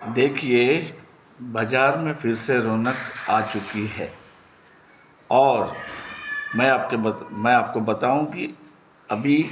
देखिए, बाज़ार में फिर से रौनक आ चुकी है और मैं आपको बताऊं कि अभी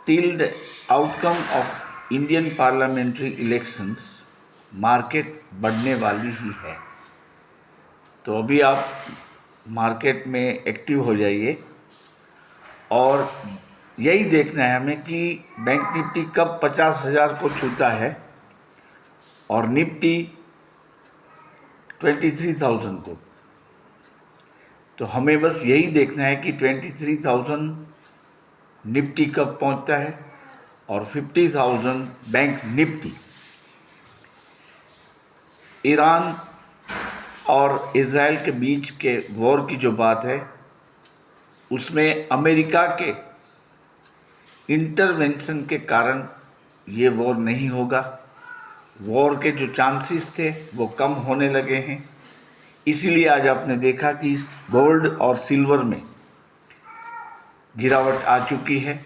till the outcome of Indian parliamentary elections market बढ़ने वाली ही है। तो अभी आप मार्केट में एक्टिव हो जाइए और यही देखना है हमें कि बैंक निफ्टी कब 50,000 को छूता है और निफ्टी 23,000 को। तो हमें बस यही देखना है कि 23,000 निफ्टी कब पहुंचता है और 50,000 बैंक निफ्टी। ईरान और इज़राइल के बीच के वॉर की जो बात है उसमें अमेरिका के इंटरवेंशन के कारण ये वॉर नहीं होगा। वॉर के जो चांसेस थे वो कम होने लगे हैं। इसीलिए आज आपने देखा कि गोल्ड और सिल्वर में गिरावट आ चुकी है।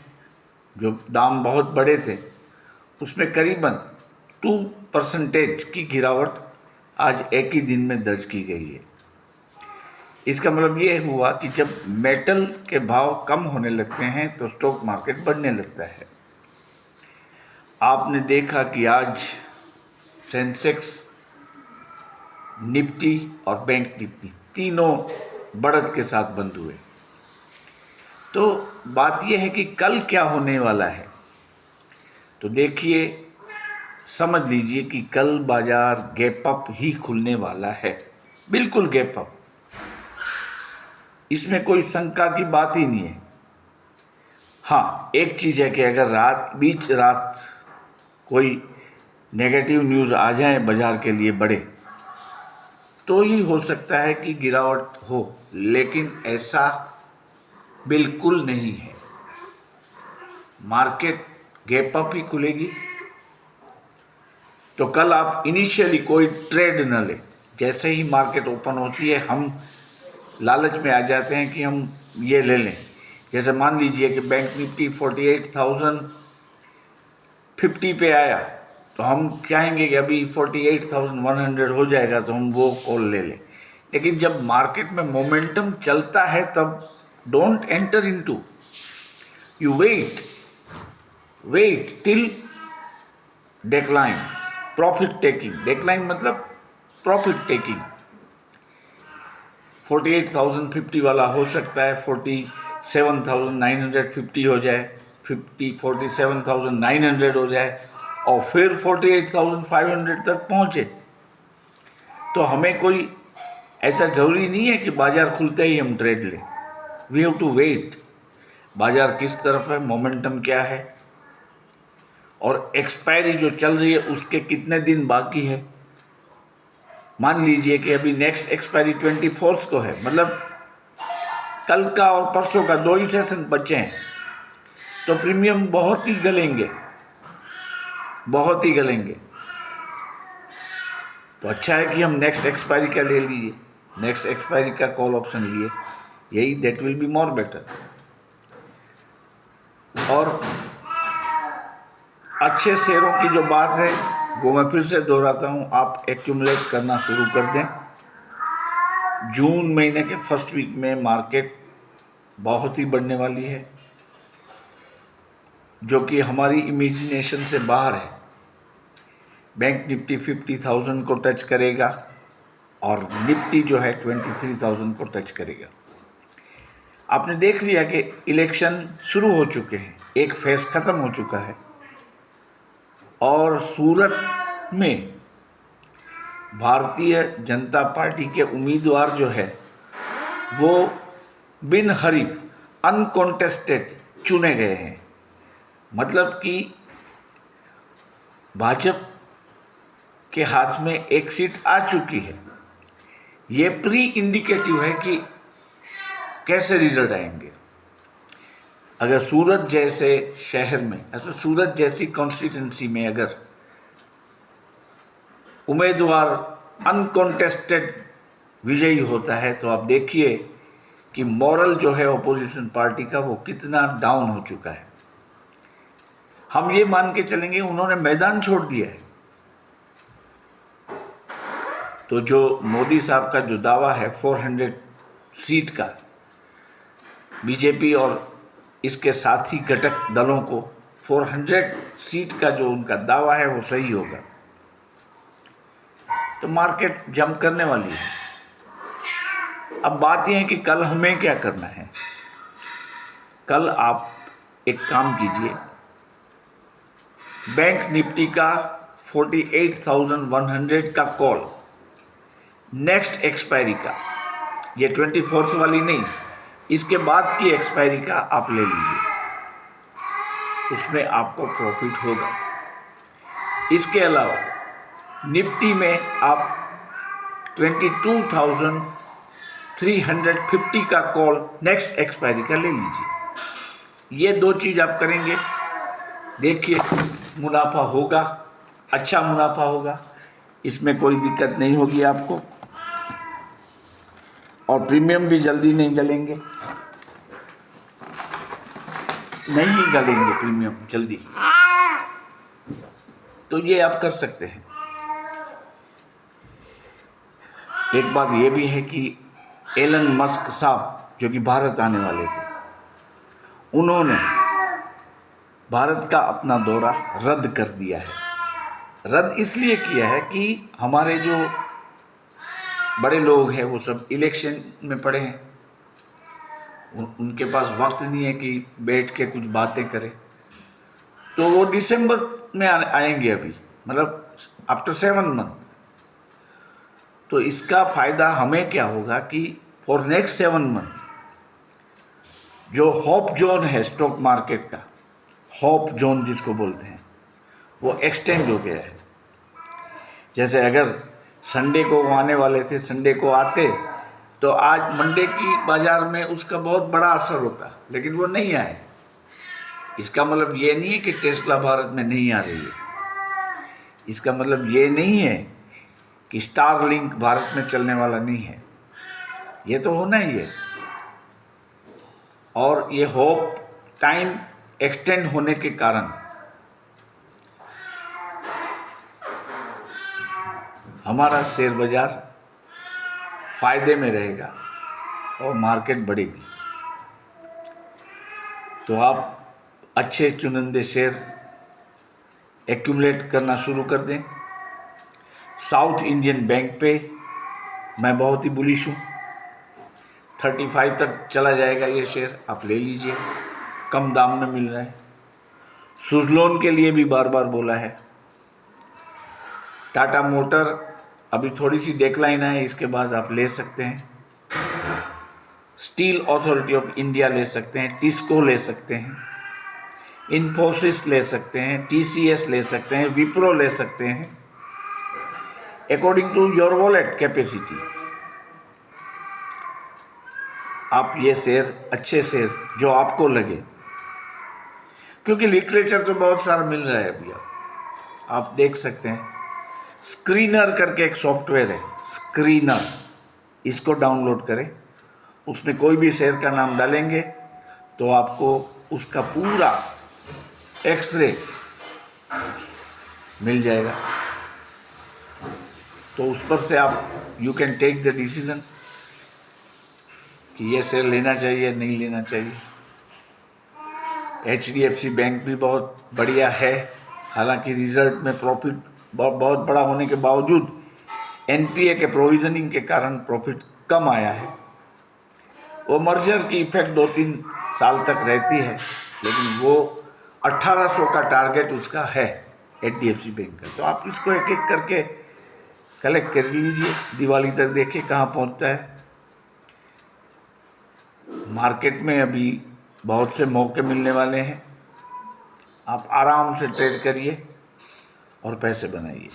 जो दाम बहुत बड़े थे उसमें करीबन 2% की गिरावट आज एक ही दिन में दर्ज की गई है। इसका मतलब ये हुआ कि जब मेटल के भाव कम होने लगते हैं तो स्टॉक मार्केट बढ़ने लगता है। आपने देखा कि आज सेंसेक्स, निफ्टी और बैंक निफ्टी तीनों बढ़त के साथ बंद हुए। तो बात यह है कि कल क्या होने वाला है। तो देखिए, समझ लीजिए कि कल बाजार गैप अप ही खुलने वाला है, बिल्कुल गैप अप। इसमें कोई शंका की बात ही नहीं है। हाँ, एक चीज़ है कि अगर बीच रात कोई नेगेटिव न्यूज़ आ जाए बाजार के लिए बड़े, तो ही हो सकता है कि गिरावट हो, लेकिन ऐसा बिल्कुल नहीं है। मार्केट गैप अप ही खुलेगी। तो कल आप इनिशियली कोई ट्रेड न लें। जैसे ही मार्केट ओपन होती है हम लालच में आ जाते हैं कि हम ये ले लें। जैसे मान लीजिए कि बैंक निफ्टी 48,050 पे आया तो हम चाहेंगे कि अभी 48,100 हो जाएगा तो हम वो कॉल ले लें। लेकिन जब मार्केट में मोमेंटम चलता है तब don't enter into, you wait till decline, profit taking. Decline मतलब प्रॉफिट टेकिंग। 48,050 वाला हो सकता है 47,950 हो जाए, 47,900 हो जाए और फिर 48,500 तक पहुँचे। तो हमें कोई ऐसा ज़रूरी नहीं है कि बाज़ार खुलते ही हम ट्रेड लें। We have to wait. बाज़ार किस तरफ है, मोमेंटम क्या है और एक्सपायरी जो चल रही है उसके कितने दिन बाकी है। मान लीजिए कि अभी नेक्स्ट एक्सपायरी 24 को है, मतलब कल का और परसों का 2 ही सेशन बचे हैं, तो प्रीमियम बहुत ही गलेंगे। तो अच्छा है कि हम नेक्स्ट एक्सपायरी का ले लीजिए, नेक्स्ट एक्सपायरी का कॉल ऑप्शन लिए, यही that will be more better. और अच्छे शेयरों की जो बात है वो मैं फिर से दोहराता हूँ, आप एक्यूमुलेट करना शुरू कर दें। जून महीने के फर्स्ट वीक में मार्केट बहुत ही बढ़ने वाली है, जो कि हमारी इमेजिनेशन से बाहर है। बैंक निफ्टी 50,000 को टच करेगा और निफ्टी जो है 23,000 को टच करेगा। आपने देख लिया कि इलेक्शन शुरू हो चुके हैं, एक फेज ख़त्म हो चुका है और सूरत में भारतीय जनता पार्टी के उम्मीदवार जो है वो बिन हरीफ अनकॉन्टेस्टेड चुने गए हैं। मतलब कि भाजपा के हाथ में एक सीट आ चुकी है। ये प्री इंडिकेटिव है कि कैसे रिजल्ट आएंगे। अगर सूरत जैसे शहर में, ऐसे सूरत जैसी कॉन्स्टिट्यूंसी में अगर उम्मीदवार अनकॉन्टेस्टेड विजयी होता है तो आप देखिए कि मॉरल जो है ऑपोजिशन पार्टी का वो कितना डाउन हो चुका है। हम ये मान के चलेंगे उन्होंने मैदान छोड़ दिया है। तो जो मोदी साहब का जो दावा है 400 सीट का, बीजेपी और इसके साथी घटक दलों को 400 सीट का जो उनका दावा है वो सही होगा, तो मार्केट जंप करने वाली है। अब बात यह है कि कल हमें क्या करना है। कल आप एक काम कीजिए, बैंक निफ्टी का 48,100 का कॉल नेक्स्ट एक्सपायरी का, ये 24th वाली नहीं, इसके बाद की एक्सपायरी का आप ले लीजिए, उसमें आपको प्रॉफिट होगा। इसके अलावा निफ्टी में आप 22,350 का कॉल नेक्स्ट एक्सपायरी का ले लीजिए। ये दो चीज़ आप करेंगे, देखिए मुनाफा होगा, अच्छा मुनाफा होगा, इसमें कोई दिक्कत नहीं होगी आपको, और प्रीमियम भी जल्दी नहीं गलेंगे, नहीं गलेंगे प्रीमियम जल्दी। तो ये आप कर सकते हैं। एक बात ये भी है कि एलन मस्क साहब जो कि भारत आने वाले थे, उन्होंने भारत का अपना दौरा रद्द कर दिया है। रद्द इसलिए किया है कि हमारे जो बड़े लोग हैं वो सब इलेक्शन में पड़े हैं, उनके पास वक्त नहीं है कि बैठ के कुछ बातें करें, तो वो दिसंबर में आएंगे अभी, मतलब आफ्टर 7 मंथ। तो इसका फ़ायदा हमें क्या होगा कि फॉर नेक्स्ट 7 मंथ जो होप जोन है स्टॉक मार्केट का, होप जोन जिसको बोलते हैं, वो एक्सटेंड हो गया है। जैसे अगर संडे को वो आने वाले थे, संडे को आते तो आज मंडे की बाज़ार में उसका बहुत बड़ा असर होता, लेकिन वो नहीं आए। इसका मतलब ये नहीं है कि टेस्ला भारत में नहीं आ रही है, इसका मतलब ये नहीं है कि स्टारलिंक भारत में चलने वाला नहीं है, ये तो होना ही है। और ये होप टाइम एक्सटेंड होने के कारण हमारा शेयर बाजार फायदे में रहेगा और मार्केट बढ़ेगी। तो आप अच्छे चुनिंदे शेयर एक्यूमुलेट करना शुरू कर दें। साउथ इंडियन बैंक पे मैं बहुत ही बुलिश हूँ, 35 तक चला जाएगा ये शेयर, आप ले लीजिए, कम दाम में मिल रहा है। सुज़लोन के लिए भी बार बार बोला है। टाटा मोटर अभी थोड़ी सी डेक्लाइन है, इसके बाद आप ले सकते हैं। स्टील अथॉरिटी ऑफ इंडिया ले सकते हैं, टिस्को ले सकते हैं, इन्फोसिस ले सकते हैं, टीसीएस ले सकते हैं, विप्रो ले सकते हैं, according to your wallet capacity. आप ये शेयर, अच्छे शेयर जो आपको लगे, क्योंकि लिटरेचर तो बहुत सारा मिल रहा है अभी, आप देख सकते हैं। स्क्रीनर करके एक सॉफ्टवेयर है, स्क्रीनर, इसको डाउनलोड करें, उसमें कोई भी शेयर का नाम डालेंगे तो आपको उसका पूरा एक्सरे मिल जाएगा। तो उस पर से आप you can take the decision कि ये शेयर लेना चाहिए नहीं लेना चाहिए। HDFC बैंक भी बहुत बढ़िया है, हालांकि रिजल्ट में प्रॉफिट बहुत बड़ा होने के बावजूद NPA के प्रोविजनिंग के कारण प्रॉफिट कम आया है। वो मर्जर की इफेक्ट 2-3 साल तक रहती है, लेकिन वो 1800 का टारगेट उसका है HDFC बैंक का। तो आप इसको एक एक करके कलेक्ट कर लीजिए, दिवाली तक देखिए कहाँ पहुँचता है। मार्केट में अभी बहुत से मौके मिलने वाले हैं, आप आराम से ट्रेड करिए और पैसे बनाइए।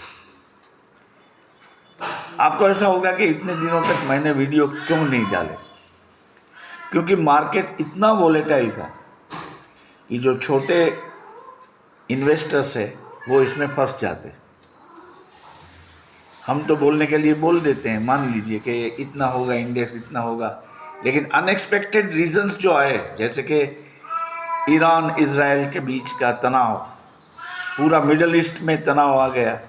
आपको ऐसा होगा कि इतने दिनों तक मैंने वीडियो क्यों नहीं डाले, क्योंकि मार्केट इतना वोलेटाइल था कि जो छोटे इन्वेस्टर्स है वो इसमें फंस जाते। हम तो बोलने के लिए बोल देते हैं, मान लीजिए कि इतना होगा, इंडेक्स इतना होगा, लेकिन अनएक्सपेक्टेड रीजंस जो आए, जैसे कि ईरान इजराइल के बीच का तनाव, पूरा मिडल ईस्ट में तनाव आ गया,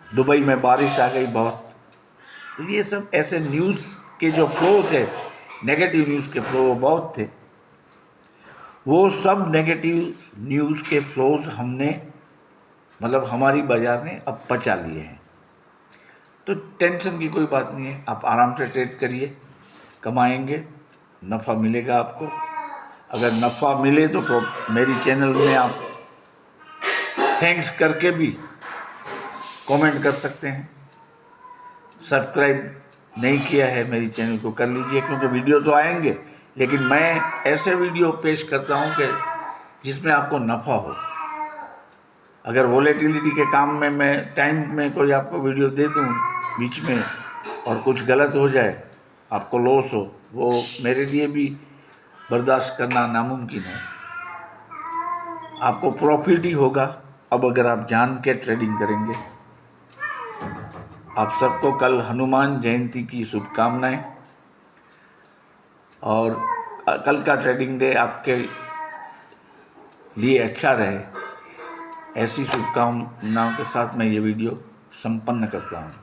दुबई में बारिश आ गई बहुत, तो ये सब ऐसे न्यूज़ के जो फ्लो थे, नेगेटिव न्यूज़ के फ्लो बहुत थे, वो सब नेगेटिव न्यूज़ के फ्लोज हमने मतलब हमारी बाज़ार ने अब पचा लिए हैं। तो टेंशन की कोई बात नहीं है, आप आराम से ट्रेड करिए, कमाएंगे, नफ़ा मिलेगा आपको। अगर नफ़ा मिले तो मेरी चैनल में आप थैंक्स करके भी कमेंट कर सकते हैं। सब्सक्राइब नहीं किया है मेरी चैनल को कर लीजिए, क्योंकि वीडियो तो आएंगे, लेकिन मैं ऐसे वीडियो पेश करता हूं कि जिसमें आपको नफ़ा हो। अगर वोलेटिलिटी के काम में मैं टाइम में कोई आपको वीडियो दे दूं बीच में और कुछ गलत हो जाए, आपको लॉस हो, वो मेरे लिए भी बर्दाश्त करना नामुमकिन है। आपको प्रॉफिट ही होगा अब अगर आप जान के ट्रेडिंग करेंगे। आप सबको कल हनुमान जयंती की शुभकामनाएं, और कल का ट्रेडिंग डे आपके लिए अच्छा रहे, ऐसी शुभकामनाओं के साथ मैं ये वीडियो संपन्न करता हूँ।